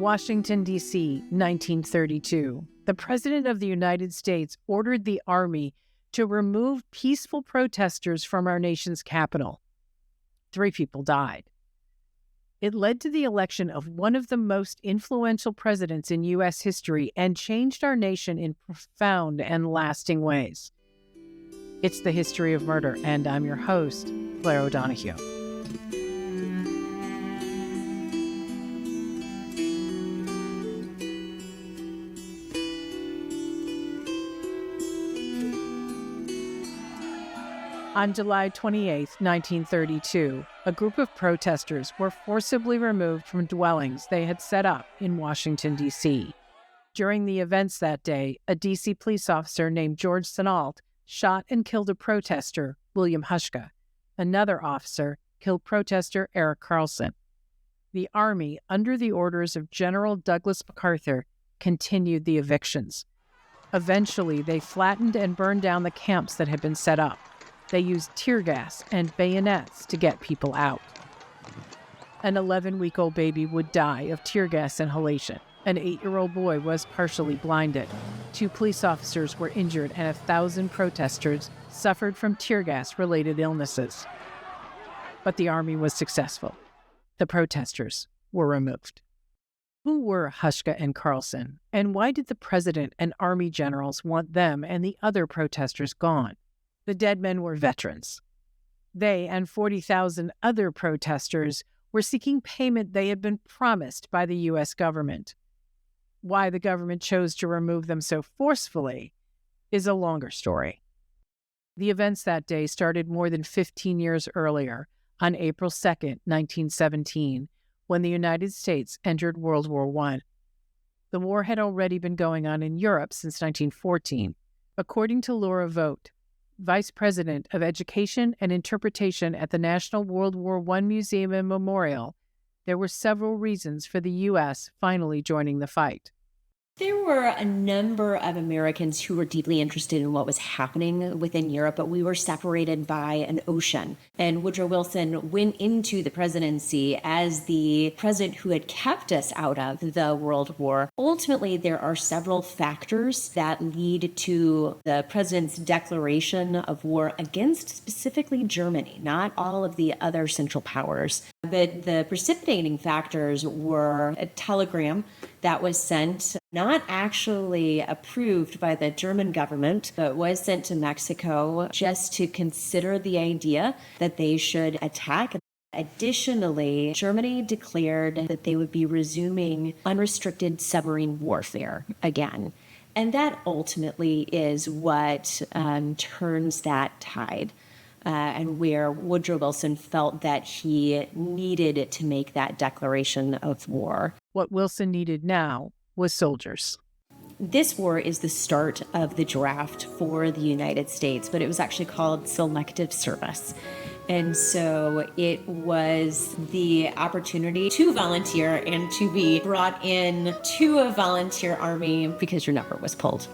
Washington, D.C., 1932. The President of the United States ordered the Army to remove peaceful protesters from our nation's capital. 3 people died. It led to the election of one of the most influential presidents in U.S. history and changed our nation in profound and lasting ways. It's the history of murder, and I'm your host, Clare O'Donoghue. On July 28, 1932, a group of protesters were forcibly removed from dwellings they had set up in Washington, D.C. During the events that day, a D.C. police officer named George Senault shot and killed a protester, William Hushka. Another officer killed protester Eric Carlson. The Army, under the orders of General Douglas MacArthur, continued the evictions. Eventually, they flattened and burned down the camps that had been set up. They used tear gas and bayonets to get people out. An 11-week-old baby would die of tear gas inhalation. An 8-year-old boy was partially blinded. 2 police officers were injured, and 1,000 protesters suffered from tear gas-related illnesses. But the Army was successful. The protesters were removed. Who were Hushka and Carlson, and why did the President and Army generals want them and the other protesters gone? The dead men were veterans. They and 40,000 other protesters were seeking payment they had been promised by the U.S. government. Why the government chose to remove them so forcefully is a longer story. The events that day started more than 15 years earlier, on April 2, 1917, when the United States entered World War I. The war had already been going on in Europe since 1914. According to Laura Vogt, Vice President of Education and Interpretation at the National World War I Museum and Memorial, there were several reasons for the U.S. finally joining the fight. There were a number of Americans who were deeply interested in what was happening within Europe, but we were separated by an ocean. And Woodrow Wilson went into the presidency as the president who had kept us out of the World War. Ultimately, there are several factors that lead to the president's declaration of war against specifically Germany, not all of the other Central Powers. But the precipitating factors were a telegram that was sent, not actually approved by the German government, but was sent to Mexico just to consider the idea that they should attack. Additionally, Germany declared that they would be resuming unrestricted submarine warfare again. And that ultimately is what turns that tide. And where Woodrow Wilson felt that he needed to make that declaration of war. What Wilson needed now was soldiers. This war is the start of the draft for the United States, but it was actually called selective service. And so it was the opportunity to volunteer and to be brought in to a volunteer army because your number was pulled.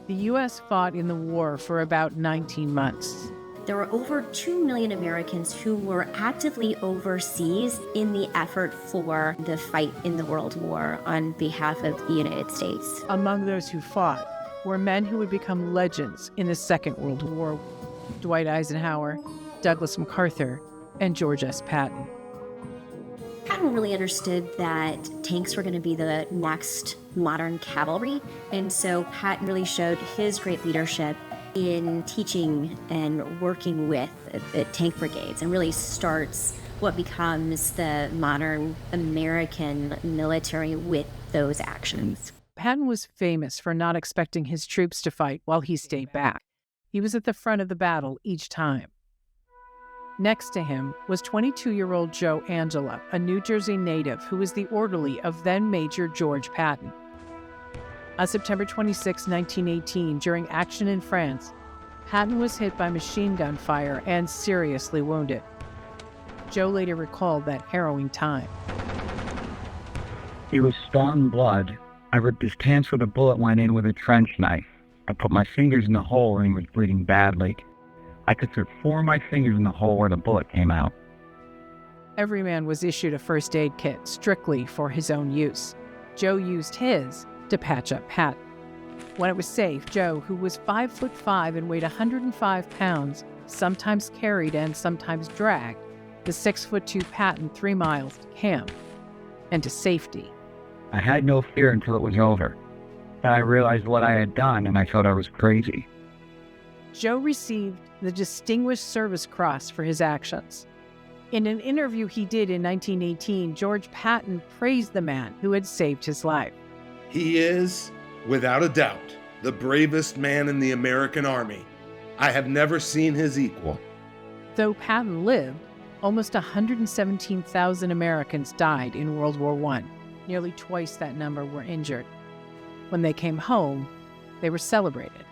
The U.S. fought in the war for about 19 months. There were over 2 million Americans who were actively overseas in the effort for the fight in the World War on behalf of the United States. Among those who fought were men who would become legends in the Second World War: Dwight Eisenhower, Douglas MacArthur, and George S. Patton. Patton really understood that tanks were going to be the next modern cavalry, and so Patton really showed his great leadership in teaching and working with the tank brigades, and really starts what becomes the modern American military with those actions. Patton was famous for not expecting his troops to fight while he stayed back. He was at the front of the battle each time. Next to him was 22-year-old Joe Angelo, a New Jersey native who was the orderly of then-Major George Patton. On September 26, 1918, during action in France, Patton was hit by machine gun fire and seriously wounded. Joe later recalled that harrowing time. He was spawning blood. I ripped his pants where the bullet went in with a trench knife. I put my fingers in the hole and he was bleeding badly. I could fit 4 of my fingers in the hole where the bullet came out. Every man was issued a first aid kit strictly for his own use. Joe used his to patch up Patton. When it was safe, Joe, who was 5'5" and weighed 105 pounds, sometimes carried and sometimes dragged the 6'2" Patton 3 miles to camp and to safety. I had no fear until it was over. Then I realized what I had done, and I thought I was crazy. Joe received the Distinguished Service Cross for his actions. In an interview he did in 1918, George Patton praised the man who had saved his life. He is, without a doubt, the bravest man in the American Army. I have never seen his equal. Though Patton lived, almost 117,000 Americans died in World War I. Nearly twice that number were injured. When they came home, they were celebrated,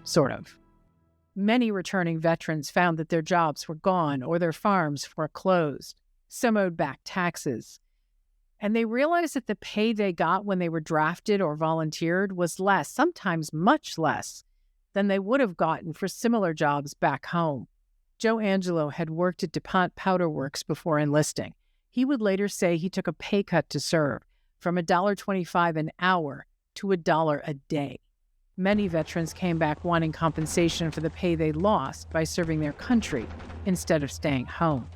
sort of. Many returning veterans found that their jobs were gone or their farms foreclosed. Some owed back taxes. And they realized that the pay they got when they were drafted or volunteered was less, sometimes much less, than they would have gotten for similar jobs back home. Joe Angelo had worked at DuPont Powder Works before enlisting. He would later say he took a pay cut to serve, from $1.25 an hour to $1 a day. Many veterans came back wanting compensation for the pay they lost by serving their country instead of staying home.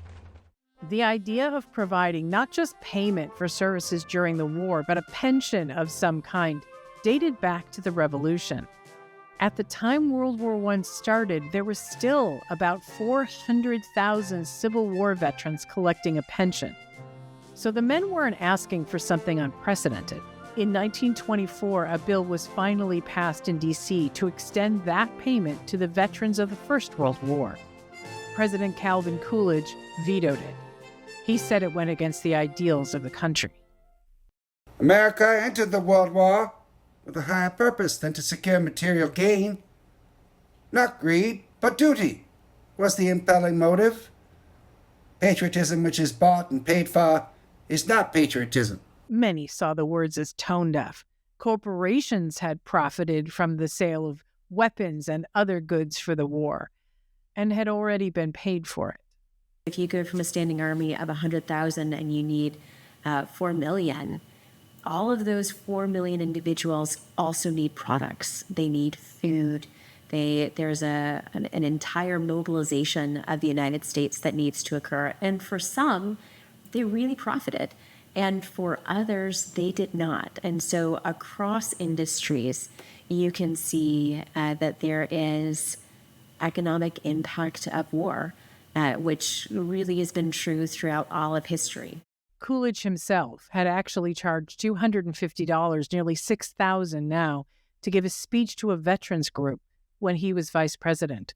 The idea of providing not just payment for services during the war, but a pension of some kind dated back to the Revolution. At the time World War I started, there were still about 400,000 Civil War veterans collecting a pension. So the men weren't asking for something unprecedented. In 1924, a bill was finally passed in D.C. to extend that payment to the veterans of the First World War. President Calvin Coolidge vetoed it. He said it went against the ideals of the country. America entered the World War with a higher purpose than to secure material gain. Not greed, but duty was the impelling motive. Patriotism which is bought and paid for is not patriotism. Many saw the words as tone deaf. Corporations had profited from the sale of weapons and other goods for the war, and had already been paid for it. If you go from a standing army of 100,000 and you need 4 million, all of those 4 million individuals also need products. They need food. There's an entire mobilization of the United States that needs to occur. And for some, they really profited. And for others, they did not. And so across industries, you can see that there is economic impact of war, which really has been true throughout all of history. Coolidge himself had actually charged $250, nearly $6,000 now, to give a speech to a veterans group when he was vice president.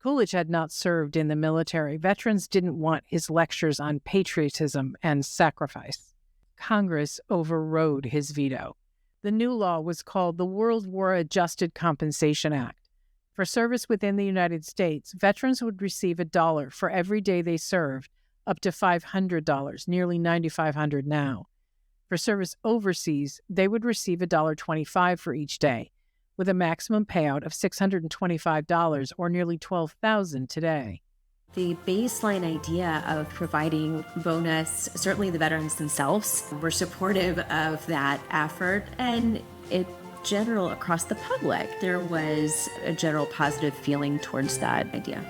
Coolidge had not served in the military. Veterans didn't want his lectures on patriotism and sacrifice. Congress overrode his veto. The new law was called the World War Adjusted Compensation Act. For service within the United States, veterans would receive $1 for every day they served, up to $500, nearly $9,500 now. For service overseas, they would receive $1.25 for each day, with a maximum payout of $625, or nearly $12,000 today. The baseline idea of providing bonus, certainly the veterans themselves were supportive of that effort, and in general across the public, there was a general positive feeling towards that idea.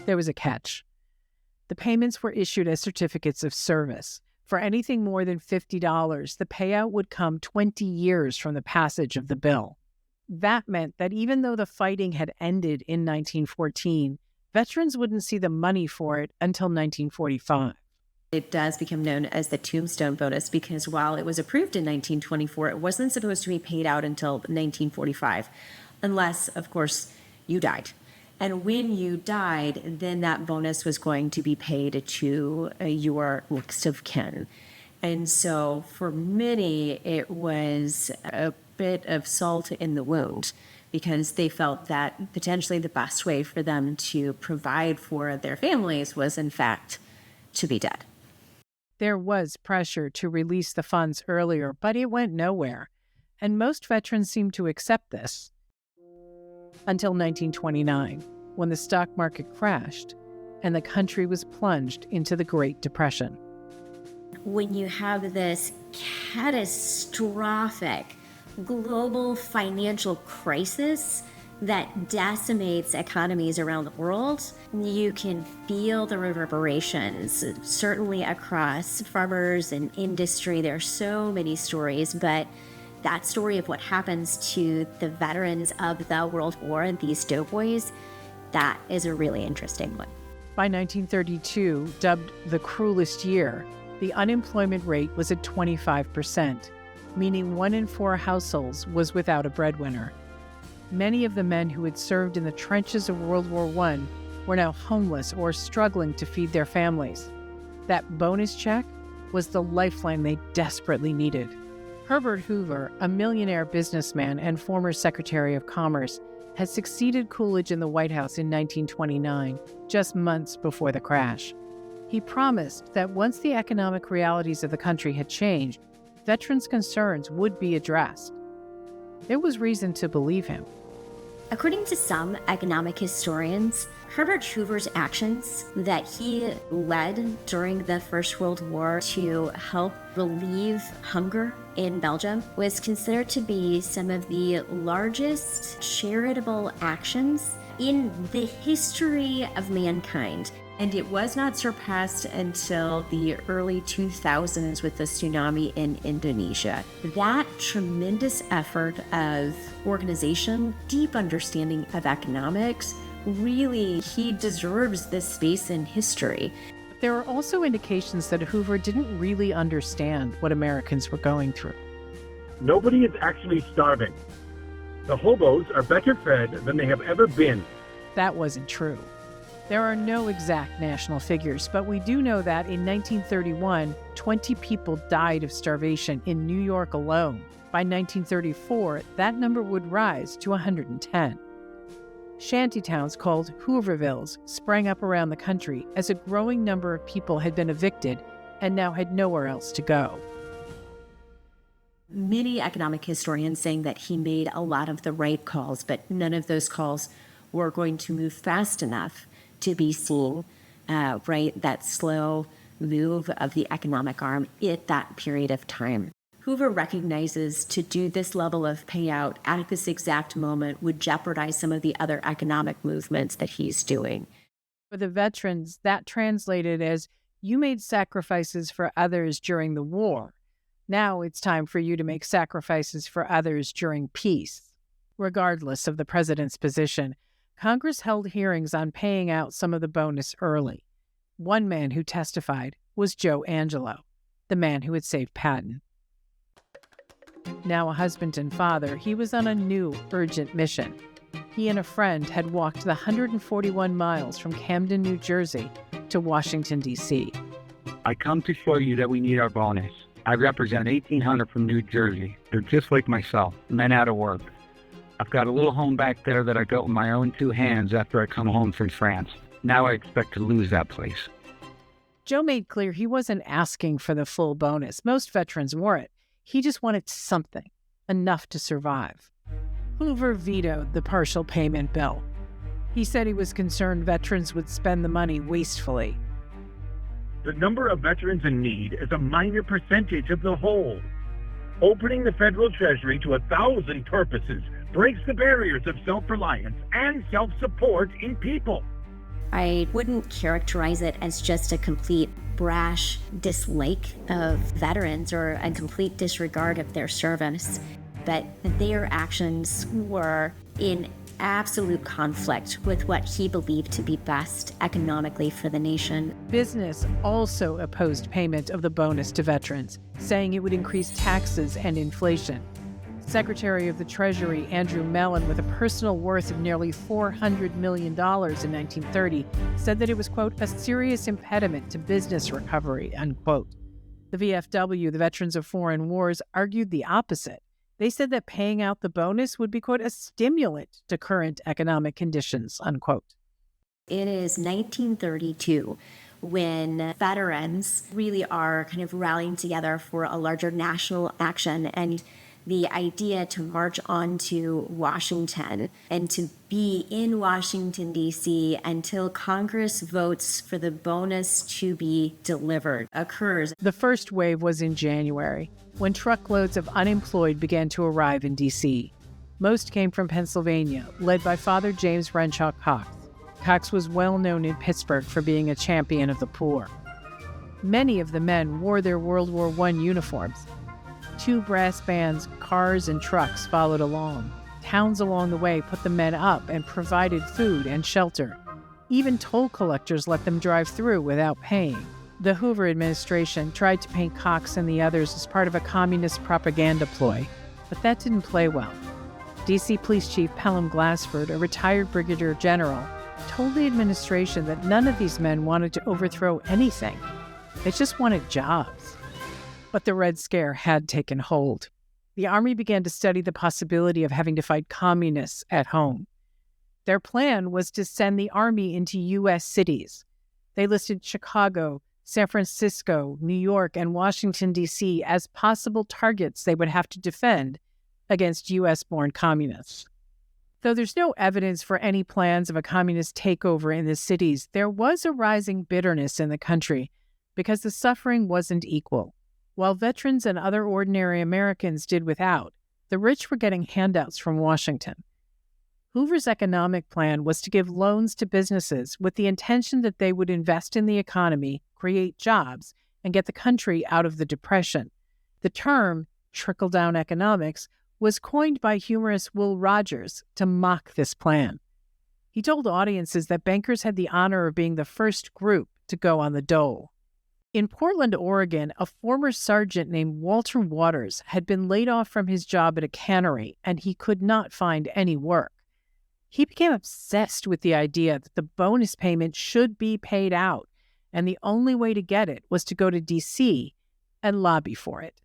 There was a catch. The payments were issued as certificates of service. For anything more than $50, the payout would come 20 years from the passage of the bill. That meant that even though the fighting had ended in 1914, veterans wouldn't see the money for it until 1945. It does become known as the Tombstone Bonus because while it was approved in 1924, it wasn't supposed to be paid out until 1945, unless, of course, you died. And when you died, then that bonus was going to be paid to your next of kin. And so for many, it was a bit of salt in the wound because they felt that potentially the best way for them to provide for their families was, in fact, to be dead. There was pressure to release the funds earlier, but it went nowhere, and most veterans seemed to accept this. Until 1929, when the stock market crashed and the country was plunged into the Great Depression. when you have this catastrophic global financial crisis that decimates economies around the world, you can feel the reverberations, certainly across farmers and industry. There are so many stories, but that story of what happens to the veterans of the World War, these doughboys, that is a really interesting one. By 1932, dubbed the cruelest year, the unemployment rate was at 25%, meaning 1 in 4 households was without a breadwinner. Many of the men who had served in the trenches of World War I were now homeless or struggling to feed their families. That bonus check was the lifeline they desperately needed. Herbert Hoover, a millionaire businessman and former Secretary of Commerce, had succeeded Coolidge in the White House in 1929, just months before the crash. He promised that once the economic realities of the country had changed, veterans' concerns would be addressed. There was reason to believe him. According to some economic historians, Herbert Hoover's actions that he led during the First World War to help relieve hunger in Belgium was considered to be some of the largest charitable actions in the history of mankind. And it was not surpassed until the early 2000s with the tsunami in Indonesia. That tremendous effort of organization, deep understanding of economics, really, he deserves this space in history. There are also indications that Hoover didn't really understand what Americans were going through. Nobody is actually starving. The hobos are better fed than they have ever been. That wasn't true. There are no exact national figures, but we do know that in 1931, 20 people died of starvation in New York alone. By 1934, that number would rise to 110. Shantytowns called Hoovervilles sprang up around the country as a growing number of people had been evicted and now had nowhere else to go. Many economic historians saying that he made a lot of the right calls, but none of those calls were going to move fast enough to be seen, that slow move of the economic arm at that period of time. Hoover recognizes to do this level of payout at this exact moment would jeopardize some of the other economic movements that he's doing. For the veterans, that translated as, you made sacrifices for others during the war. Now it's time for you to make sacrifices for others during peace. Regardless of the president's position, Congress held hearings on paying out some of the bonus early. One man who testified was Joe Angelo, the man who had saved Patton. Now a husband and father, he was on a new, urgent mission. He and a friend had walked the 141 miles from Camden, New Jersey to Washington, D.C. I come to show you that we need our bonus. I represent 1,800 from New Jersey. They're just like myself, men out of work. I've got a little home back there that I built with my own 2 hands after I come home from France. Now I expect to lose that place. Joe made clear he wasn't asking for the full bonus. Most veterans weren't. He just wanted something, enough to survive. Hoover vetoed the partial payment bill. He said he was concerned veterans would spend the money wastefully. The number of veterans in need is a minor percentage of the whole. Opening the federal treasury to 1,000 purposes breaks the barriers of self-reliance and self-support in people. I wouldn't characterize it as just a complete brash dislike of veterans or a complete disregard of their service, but their actions were in absolute conflict with what he believed to be best economically for the nation. Business also opposed payment of the bonus to veterans, saying it would increase taxes and inflation. Secretary of the Treasury Andrew Mellon, with a personal worth of nearly $400 million in 1930, said that it was, quote, a serious impediment to business recovery, unquote. The VFW, the Veterans of Foreign Wars, argued the opposite. They said that paying out the bonus would be, quote, a stimulant to current economic conditions, unquote. It is 1932 when veterans really are kind of rallying together for a larger national action, and the idea to march on to Washington and to be in Washington, D.C. until Congress votes for the bonus to be delivered occurs. The first wave was in January, when truckloads of unemployed began to arrive in D.C. Most came from Pennsylvania, led by Father James Renshaw Cox. Cox was well known in Pittsburgh for being a champion of the poor. Many of the men wore their World War I uniforms. 2 brass bands, cars, and trucks followed along. Towns along the way put the men up and provided food and shelter. Even toll collectors let them drive through without paying. The Hoover administration tried to paint Cox and the others as part of a communist propaganda ploy, but that didn't play well. D.C. Police Chief Pelham Glassford, a retired brigadier general, told the administration that none of these men wanted to overthrow anything. They just wanted jobs. But the Red Scare had taken hold. The Army began to study the possibility of having to fight communists at home. Their plan was to send the Army into U.S. cities. They listed Chicago, San Francisco, New York, and Washington, D.C. as possible targets they would have to defend against U.S.-born communists. Though there's no evidence for any plans of a communist takeover in the cities, there was a rising bitterness in the country because the suffering wasn't equal. While veterans and other ordinary Americans did without, the rich were getting handouts from Washington. Hoover's economic plan was to give loans to businesses with the intention that they would invest in the economy, create jobs, and get the country out of the Depression. The term, trickle-down economics, was coined by humorist Will Rogers to mock this plan. He told audiences that bankers had the honor of being the first group to go on the dole. In Portland, Oregon, a former sergeant named Walter Waters had been laid off from his job at a cannery, and he could not find any work. He became obsessed with the idea that the bonus payment should be paid out, and the only way to get it was to go to D.C. and lobby for it.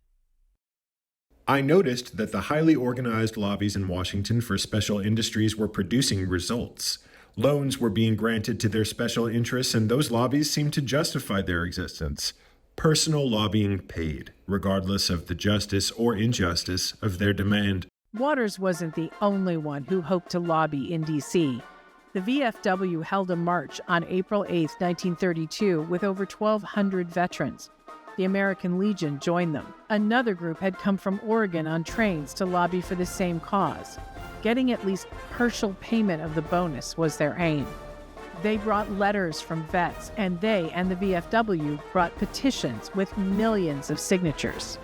I noticed that the highly organized lobbies in Washington for special industries were producing results. Loans were being granted to their special interests, and those lobbies seemed to justify their existence. Personal lobbying paid, regardless of the justice or injustice of their demand. Waters wasn't the only one who hoped to lobby in D.C. The VFW held a march on April 8, 1932, with over 1,200 veterans. The American Legion joined them. Another group had come from Oregon on trains to lobby for the same cause. Getting at least partial payment of the bonus was their aim. They brought letters from vets, and they and the VFW brought petitions with millions of signatures.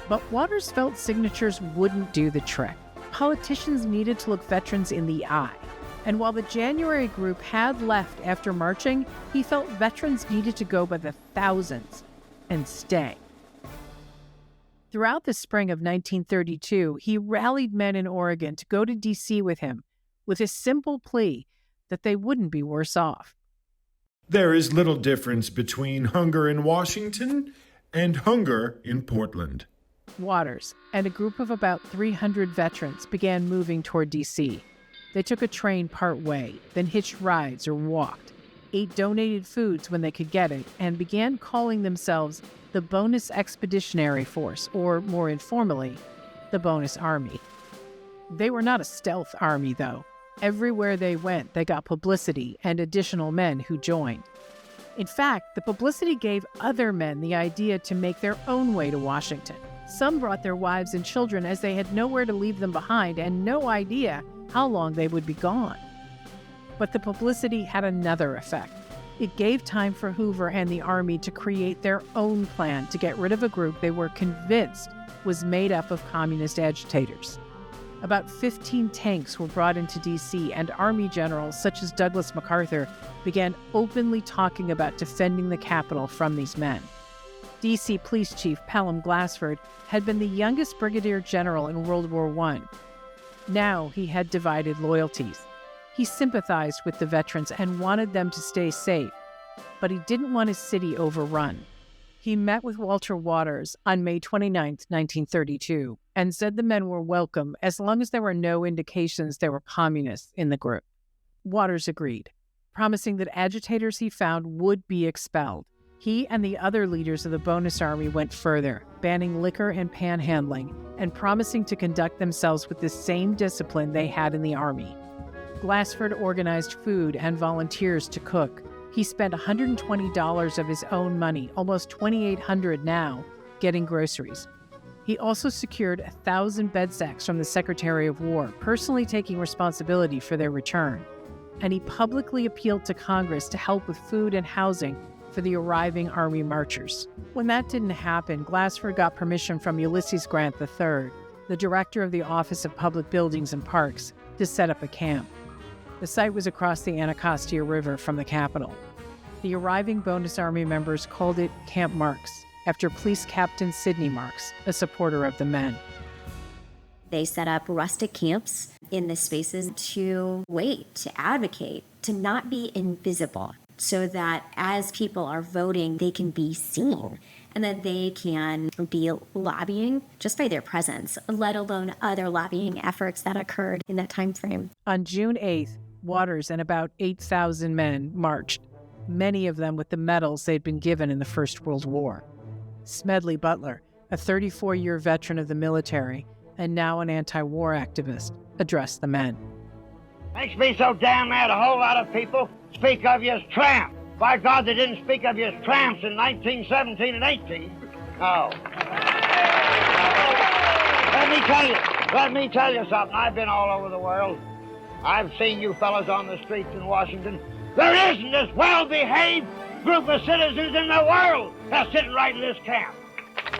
But Waters felt signatures wouldn't do the trick. Politicians needed to look veterans in the eye. And while the January group had left after marching, he felt veterans needed to go by the thousands and stay. Throughout the spring of 1932, he rallied men in Oregon to go to D.C. with him, with a simple plea that they wouldn't be worse off. There is little difference between hunger in Washington and hunger in Portland. Waters and a group of about 300 veterans began moving toward D.C. They took a train part way, then hitched rides or walked, ate donated foods when they could get it, and began calling themselves the Bonus Expeditionary Force, or more informally, the Bonus Army. They were not a stealth army, though. Everywhere they went, they got publicity and additional men who joined. In fact, the publicity gave other men the idea to make their own way to Washington. Some brought their wives and children as they had nowhere to leave them behind and no idea how long they would be gone. But the publicity had another effect. It gave time for Hoover and the Army to create their own plan to get rid of a group they were convinced was made up of communist agitators. About 15 tanks were brought into D.C., and Army generals such as Douglas MacArthur began openly talking about defending the capital from these men. D.C. Police Chief Pelham Glassford had been the youngest brigadier general in World War I. Now he had divided loyalties. He sympathized with the veterans and wanted them to stay safe, but he didn't want his city overrun. He met with Walter Waters on May 29, 1932, and said the men were welcome as long as there were no indications there were communists in the group. Waters agreed, promising that agitators he found would be expelled. He and the other leaders of the Bonus Army went further, banning liquor and panhandling, and promising to conduct themselves with the same discipline they had in the Army. Glassford organized food and volunteers to cook. He spent $120 of his own money, almost $2,800 now, getting groceries. He also secured 1,000 bed sacks from the Secretary of War, personally taking responsibility for their return. And he publicly appealed to Congress to help with food and housing for the arriving Army marchers. When that didn't happen, Glassford got permission from Ulysses Grant III, the director of the Office of Public Buildings and Parks, to set up a camp. The site was across the Anacostia River from the capital. The arriving Bonus Army members called it Camp Marks, after Police Captain Sidney Marks, a supporter of the men. They set up rustic camps in the spaces to wait, to advocate, to not be invisible, so that as people are voting, they can be seen and that they can be lobbying just by their presence, let alone other lobbying efforts that occurred in that time frame. On June 8th, Waters and about 8,000 men marched, many of them with the medals they'd been given in the First World War. Smedley Butler, a 34-year veteran of the military and now an anti-war activist, addressed the men. Makes me so damn mad a whole lot of people speak of you as tramps. By God, they didn't speak of you as tramps in 1917 and 18. No. Let me tell you something. I've been all over the world. I've seen you fellas on the streets in Washington. There isn't this well-behaved group of citizens in the world that's sitting right in this camp.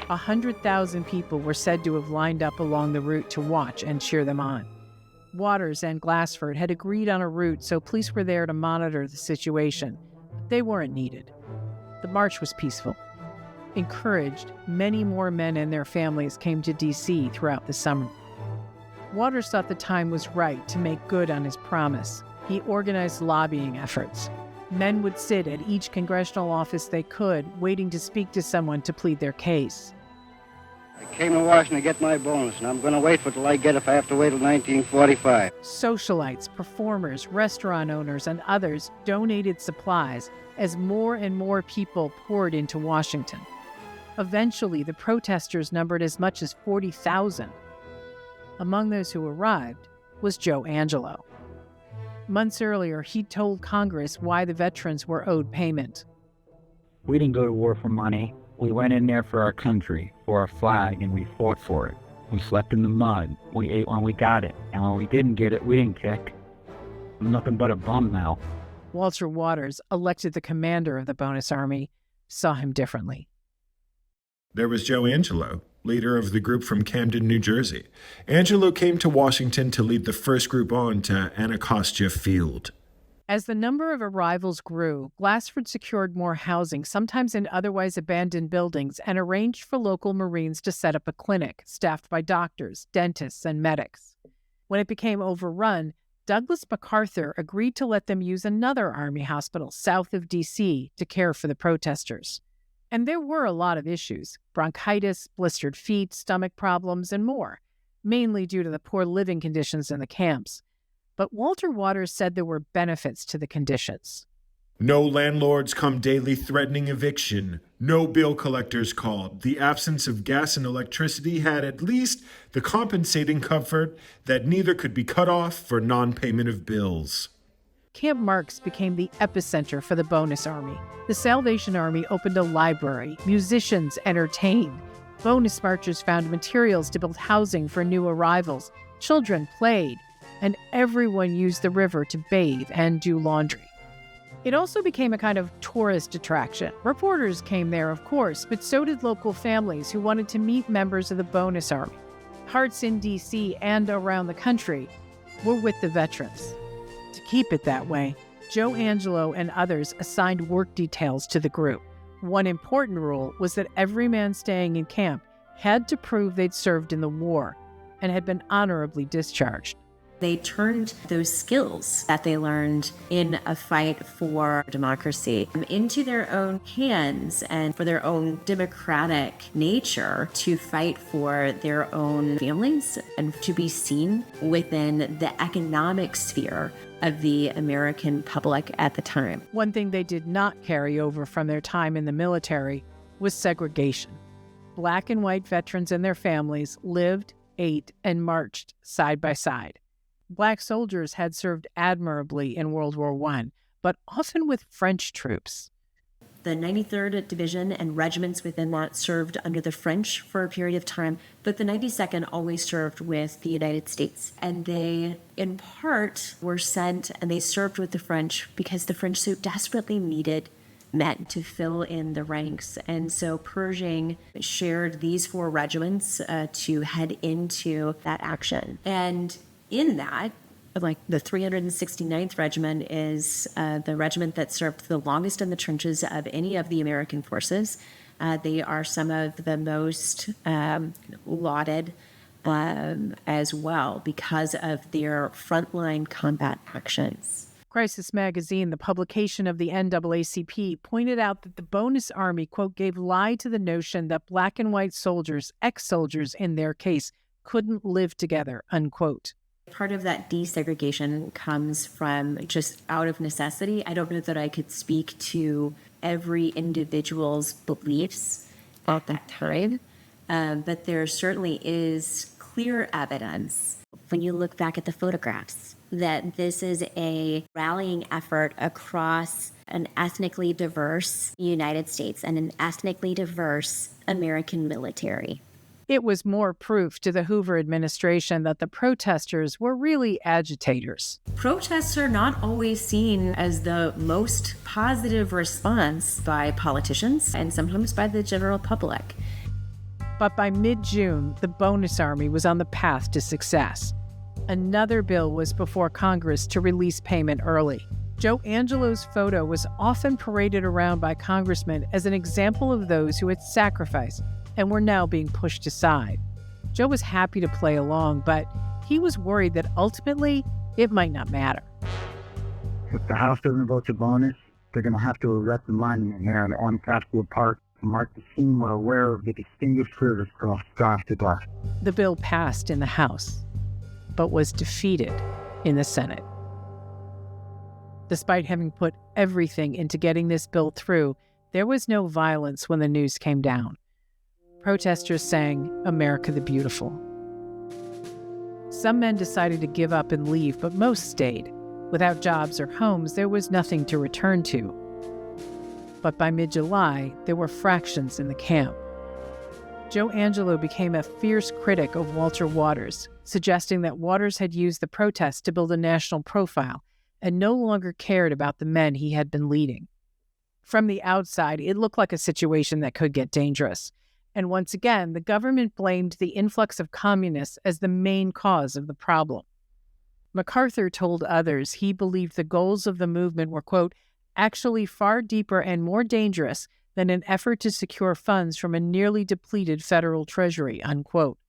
100,000 people were said to have lined up along the route to watch and cheer them on. Waters and Glassford had agreed on a route, so police were there to monitor the situation. But they weren't needed. The march was peaceful. Encouraged, many more men and their families came to D.C. throughout the summer. Waters thought the time was right to make good on his promise. He organized lobbying efforts. Men would sit at each congressional office they could, waiting to speak to someone to plead their case. I came to Washington to get my bonus, and I'm going to wait for it till I get it if I have to wait till 1945. Socialites, performers, restaurant owners, and others donated supplies as more and more people poured into Washington. Eventually, the protesters numbered as much as 40,000. Among those who arrived was Joe Angelo. Months earlier, he told Congress why the veterans were owed payment. We didn't go to war for money. We went in there for our country, for our flag, and we fought for it. We slept in the mud. We ate when we got it. And when we didn't get it, we didn't kick. I'm nothing but a bum now. Walter Waters, elected the commander of the Bonus Army, saw him differently. There was Joe Angelo, leader of the group from Camden, New Jersey. Angelo came to Washington to lead the first group on to Anacostia Field. As the number of arrivals grew, Glassford secured more housing, sometimes in otherwise abandoned buildings, and arranged for local Marines to set up a clinic, staffed by doctors, dentists, and medics. When it became overrun, Douglas MacArthur agreed to let them use another Army hospital south of D.C. to care for the protesters. And there were a lot of issues: bronchitis, blistered feet, stomach problems, and more, mainly due to the poor living conditions in the camps. But Walter Waters said there were benefits to the conditions. No landlords come daily threatening eviction. No bill collectors called. The absence of gas and electricity had at least the compensating comfort that neither could be cut off for non-payment of bills. Camp Marks became the epicenter for the Bonus Army. The Salvation Army opened a library. Musicians entertained. Bonus marchers found materials to build housing for new arrivals. Children played. And everyone used the river to bathe and do laundry. It also became a kind of tourist attraction. Reporters came there, of course, but so did local families who wanted to meet members of the Bonus Army. Hearts in D.C. and around the country were with the veterans. To keep it that way, Joe Angelo and others assigned work details to the group. One important rule was that every man staying in camp had to prove they'd served in the war and had been honorably discharged. They turned those skills that they learned in a fight for democracy into their own hands and for their own democratic nature to fight for their own families and to be seen within the economic sphere of the American public at the time. One thing they did not carry over from their time in the military was segregation. Black and white veterans and their families lived, ate, and marched side by side. Black soldiers had served admirably in World War I, but often with French troops. The 93rd Division and regiments within that served under the French for a period of time, but the 92nd always served with the United States. And they, in part, were sent and they served with the French because the French so desperately needed men to fill in the ranks. And so Pershing shared these 4 regiments to head into that action. And in that, like the 369th Regiment is the regiment that served the longest in the trenches of any of the American forces. They are some of the most lauded as well because of their frontline combat actions. Crisis Magazine, the publication of the NAACP, pointed out that the Bonus Army, quote, gave lie to the notion that black and white soldiers, ex-soldiers in their case, couldn't live together, unquote. Part of that desegregation comes from just out of necessity. I don't know that I could speak to every individual's beliefs at that time, but there certainly is clear evidence when you look back at the photographs that this is a rallying effort across an ethnically diverse United States and an ethnically diverse American military. It was more proof to the Hoover administration that the protesters were really agitators. Protests are not always seen as the most positive response by politicians and sometimes by the general public. But by mid-June, the Bonus Army was on the path to success. Another bill was before Congress to release payment early. Joe Angelo's photo was often paraded around by congressmen as an example of those who had sacrificed and were now being pushed aside. Joe was happy to play along, but he was worried that ultimately it might not matter. If the House doesn't vote the bonus, they're going to have to erect a monument here on Passport Park to mark the scene where the distinguished service crossed glass to glass. The bill passed in the House, but was defeated in the Senate. Despite having put everything into getting this bill through, there was no violence when the news came down. Protesters sang "America the Beautiful." Some men decided to give up and leave, but most stayed. Without jobs or homes, there was nothing to return to. But by mid-July, there were fractions in the camp. Joe Angelo became a fierce critic of Walter Waters, suggesting that Waters had used the protests to build a national profile and no longer cared about the men he had been leading. From the outside, it looked like a situation that could get dangerous. And once again, the government blamed the influx of communists as the main cause of the problem. MacArthur told others he believed the goals of the movement were, quote, actually far deeper and more dangerous than an effort to secure funds from a nearly depleted federal treasury, unquote.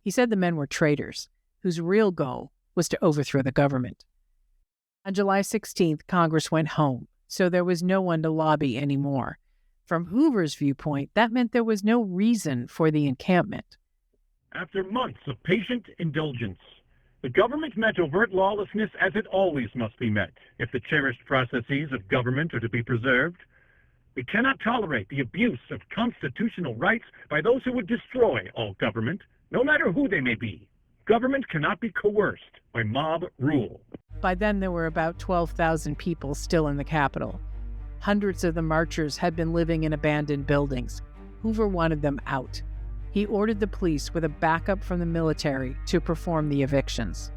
He said the men were traitors, whose real goal was to overthrow the government. On July 16th, Congress went home, so there was no one to lobby anymore. From Hoover's viewpoint, that meant there was no reason for the encampment. After months of patient indulgence, the government met overt lawlessness as it always must be met if the cherished processes of government are to be preserved. We cannot tolerate the abuse of constitutional rights by those who would destroy all government, no matter who they may be. Government cannot be coerced by mob rule. By then, there were about 12,000 people still in the Capitol. Hundreds of the marchers had been living in abandoned buildings. Hoover wanted them out. He ordered the police with a backup from the military to perform the evictions.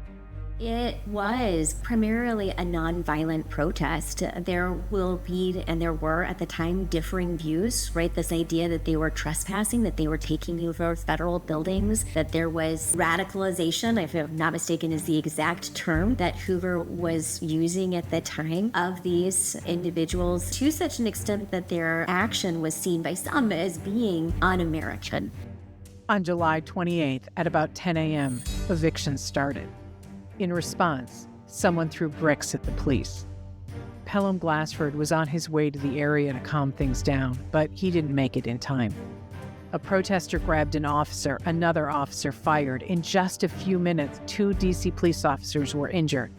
It was primarily a nonviolent protest. There will be, and there were at the time, differing views, right? This idea that they were trespassing, that they were taking over federal buildings, that there was radicalization, if I'm not mistaken is the exact term that Hoover was using at the time, of these individuals to such an extent that their action was seen by some as being un-American. On July 28th, at about 10 a.m., evictions started. In response, someone threw bricks at the police. Pelham Glassford was on his way to the area to calm things down, but he didn't make it in time. A protester grabbed an officer, another officer fired. In just a few minutes, 2 D.C. police officers were injured,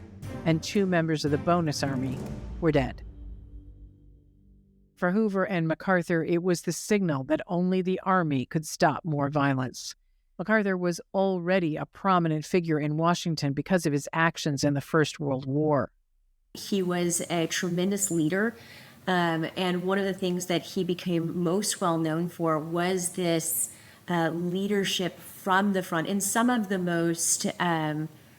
and 2 members of the Bonus Army were dead. For Hoover and MacArthur, it was the signal that only the Army could stop more violence. MacArthur was already a prominent figure in Washington because of his actions in the First World War. He was a tremendous leader, and one of the things that he became most well known for was this leadership from the front in some of the most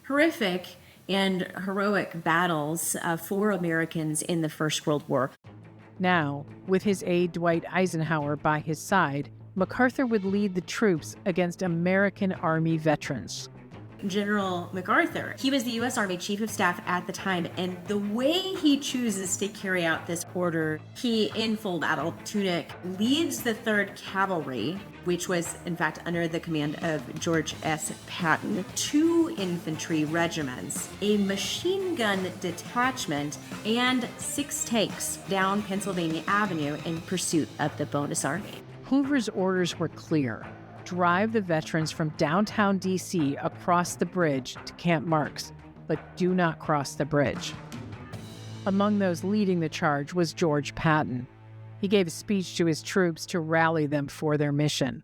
horrific and heroic battles for Americans in the First World War. Now, with his aide Dwight Eisenhower by his side, MacArthur would lead the troops against American Army veterans. General MacArthur, he was the U.S. Army Chief of Staff at the time, and the way he chooses to carry out this order, he, in full battle tunic, leads the 3rd Cavalry, which was, in fact, under the command of George S. Patton, 2 infantry regiments, a machine gun detachment, and 6 tanks down Pennsylvania Avenue in pursuit of the Bonus Army. Hoover's orders were clear. Drive the veterans from downtown D.C. across the bridge to Camp Marks, but do not cross the bridge. Among those leading the charge was George Patton. He gave a speech to his troops to rally them for their mission.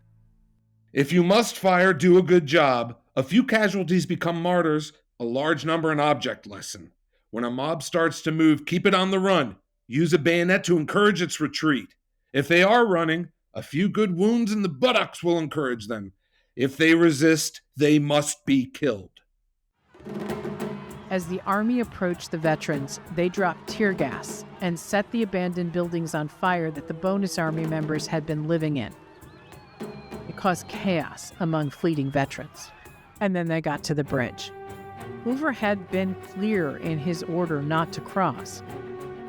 If you must fire, do a good job. A few casualties become martyrs, a large number an object lesson. When a mob starts to move, keep it on the run. Use a bayonet to encourage its retreat. If they are running, a few good wounds in the buttocks will encourage them. If they resist, they must be killed. As the Army approached the veterans, they dropped tear gas and set the abandoned buildings on fire that the Bonus Army members had been living in. It caused chaos among fleeing veterans. And then they got to the bridge. Hoover had been clear in his order not to cross,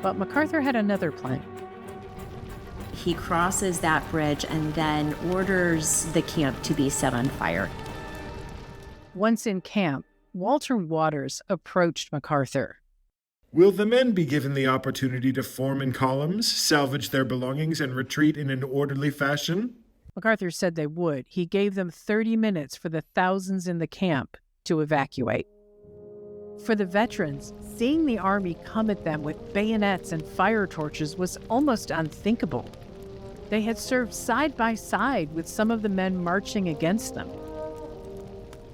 but MacArthur had another plan. He crosses that bridge and then orders the camp to be set on fire. Once in camp, Walter Waters approached MacArthur. Will the men be given the opportunity to form in columns, salvage their belongings, and retreat in an orderly fashion? MacArthur said they would. He gave them 30 minutes for the thousands in the camp to evacuate. For the veterans, seeing the Army come at them with bayonets and fire torches was almost unthinkable. They had served side by side with some of the men marching against them.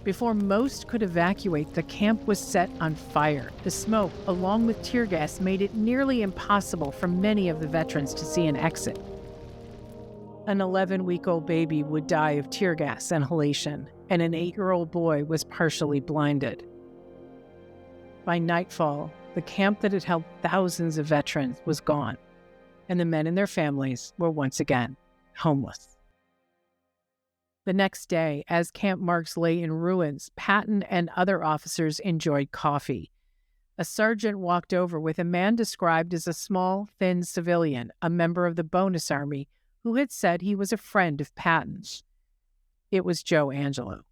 Before most could evacuate, the camp was set on fire. The smoke, along with tear gas, made it nearly impossible for many of the veterans to see an exit. An 11-week-old baby would die of tear gas inhalation, and an 8-year-old boy was partially blinded. By nightfall, the camp that had held thousands of veterans was gone, and the men and their families were once again homeless. The next day, as Camp Marks lay in ruins, Patton and other officers enjoyed coffee. A sergeant walked over with a man described as a small, thin civilian, a member of the Bonus Army, who had said he was a friend of Patton's. It was Joe Angelo.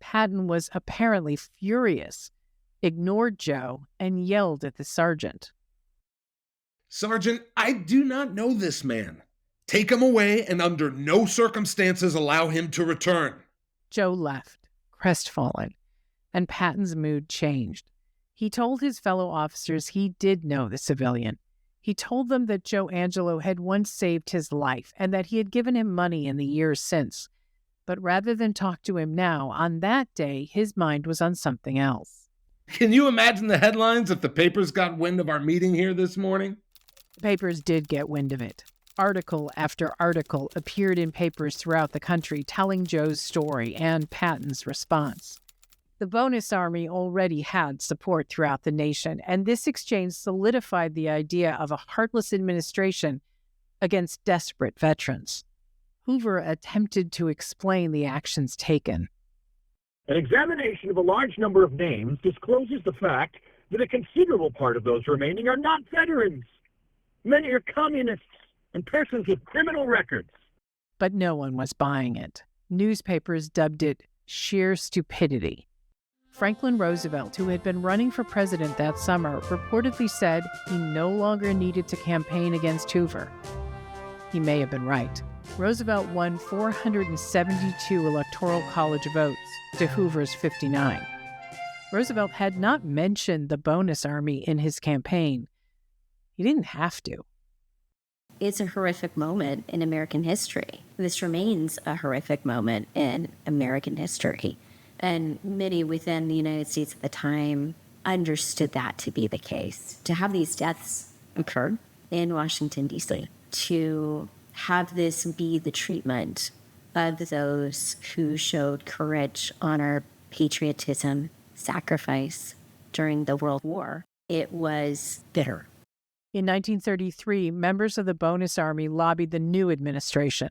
Patton was apparently furious, ignored Joe, and yelled at the sergeant. Sergeant, I do not know this man. Take him away and under no circumstances allow him to return. Joe left, crestfallen, and Patton's mood changed. He told his fellow officers he did know the civilian. He told them that Joe Angelo had once saved his life and that he had given him money in the years since. But rather than talk to him now, on that day, his mind was on something else. Can you imagine the headlines if the papers got wind of our meeting here this morning? The papers did get wind of it. Article after article appeared in papers throughout the country telling Joe's story and Patton's response. The Bonus Army already had support throughout the nation, and this exchange solidified the idea of a heartless administration against desperate veterans. Hoover attempted to explain the actions taken. An examination of a large number of names discloses the fact that a considerable part of those remaining are not veterans. Many are communists and persons with criminal records. But no one was buying it. Newspapers dubbed it sheer stupidity. Franklin Roosevelt, who had been running for president that summer, reportedly said he no longer needed to campaign against Hoover. He may have been right. Roosevelt won 472 Electoral College votes to Hoover's 59. Roosevelt had not mentioned the bonus army in his campaign. He didn't have to. It's a horrific moment in American history. This remains a horrific moment in American history. And many within the United States at the time understood that to be the case. To have these deaths occur in Washington, D.C., to have this be the treatment of those who showed courage, honor, patriotism, sacrifice during the World War, it was bitter. In 1933, members of the Bonus Army lobbied the new administration.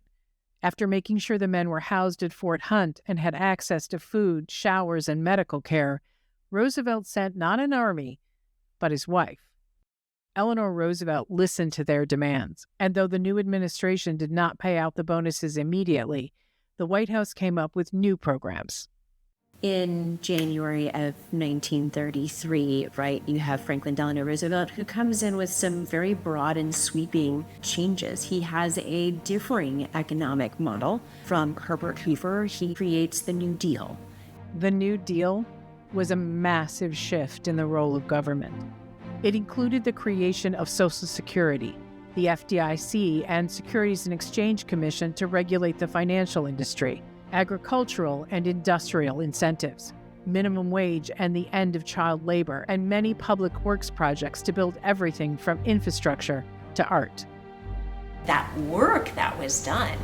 After making sure the men were housed at Fort Hunt and had access to food, showers, and medical care, Roosevelt sent not an army, but his wife. Eleanor Roosevelt listened to their demands, and though the new administration did not pay out the bonuses immediately, the White House came up with new programs. In January of 1933, right, you have Franklin Delano Roosevelt, who comes in with some very broad and sweeping changes. He has a differing economic model from Herbert Hoover. He creates the New Deal. The New Deal was a massive shift in the role of government. It included the creation of Social Security, the FDIC, and Securities and Exchange Commission to regulate the financial industry, agricultural and industrial incentives, minimum wage and the end of child labor, and many public works projects to build everything from infrastructure to art. That work that was done,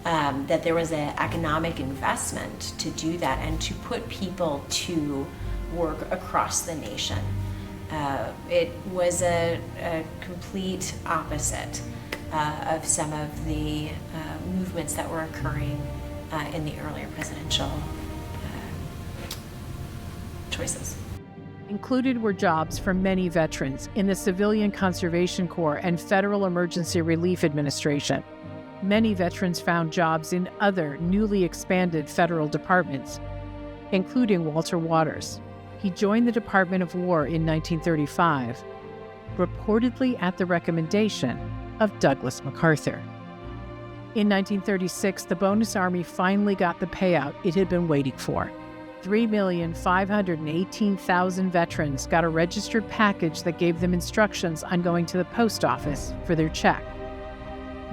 that there was an economic investment to do that and to put people to work across the nation. It was a complete opposite of some of the movements that were occurring in the earlier presidential choices. Included were jobs for many veterans in the Civilian Conservation Corps and Federal Emergency Relief Administration. Many veterans found jobs in other newly expanded federal departments, including Walter Waters. He joined the Department of War in 1935, reportedly at the recommendation of Douglas MacArthur. In 1936, the Bonus Army finally got the payout it had been waiting for. 3,518,000 veterans got a registered package that gave them instructions on going to the post office for their check.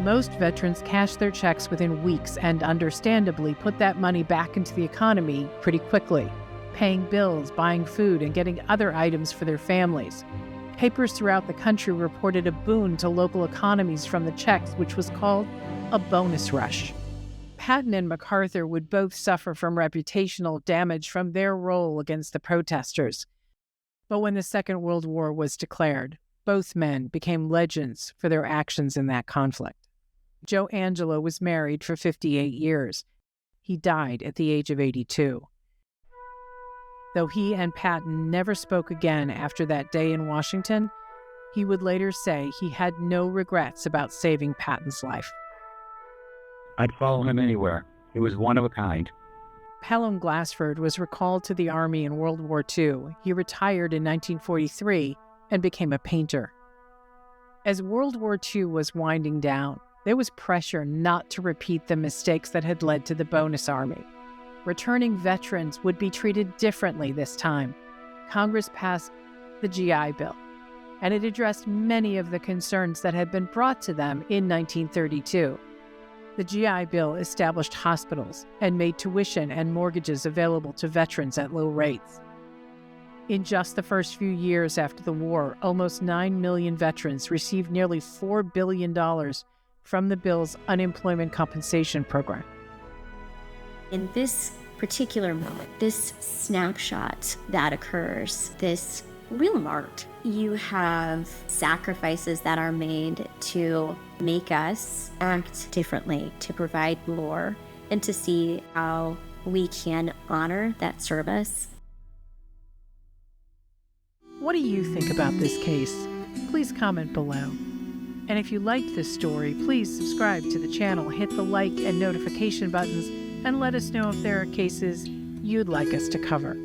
Most veterans cashed their checks within weeks and, understandably, put that money back into the economy pretty quickly, paying bills, buying food, and getting other items for their families. Papers throughout the country reported a boon to local economies from the checks, which was called a bonus rush. Patton and MacArthur would both suffer from reputational damage from their role against the protesters. But when the Second World War was declared, both men became legends for their actions in that conflict. Joe Angelo was married for 58 years. He died at the age of 82. Though he and Patton never spoke again after that day in Washington, he would later say he had no regrets about saving Patton's life. I'd follow him anywhere. He was one of a kind. Pelham Glassford was recalled to the Army in World War II. He retired in 1943 and became a painter. As World War II was winding down, there was pressure not to repeat the mistakes that had led to the Bonus Army. Returning veterans would be treated differently this time. Congress passed the GI Bill, and it addressed many of the concerns that had been brought to them in 1932. The GI Bill established hospitals and made tuition and mortgages available to veterans at low rates. In just the first few years after the war, almost 9 million veterans received nearly $4 billion from the bill's unemployment compensation program. In this particular moment, this snapshot that occurs, this real marked, you have sacrifices that are made to make us act differently, to provide more, and to see how we can honor that service. What do you think about this case? Please comment below. And if you liked this story, please subscribe to the channel, hit the like and notification buttons, and let us know if there are cases you'd like us to cover.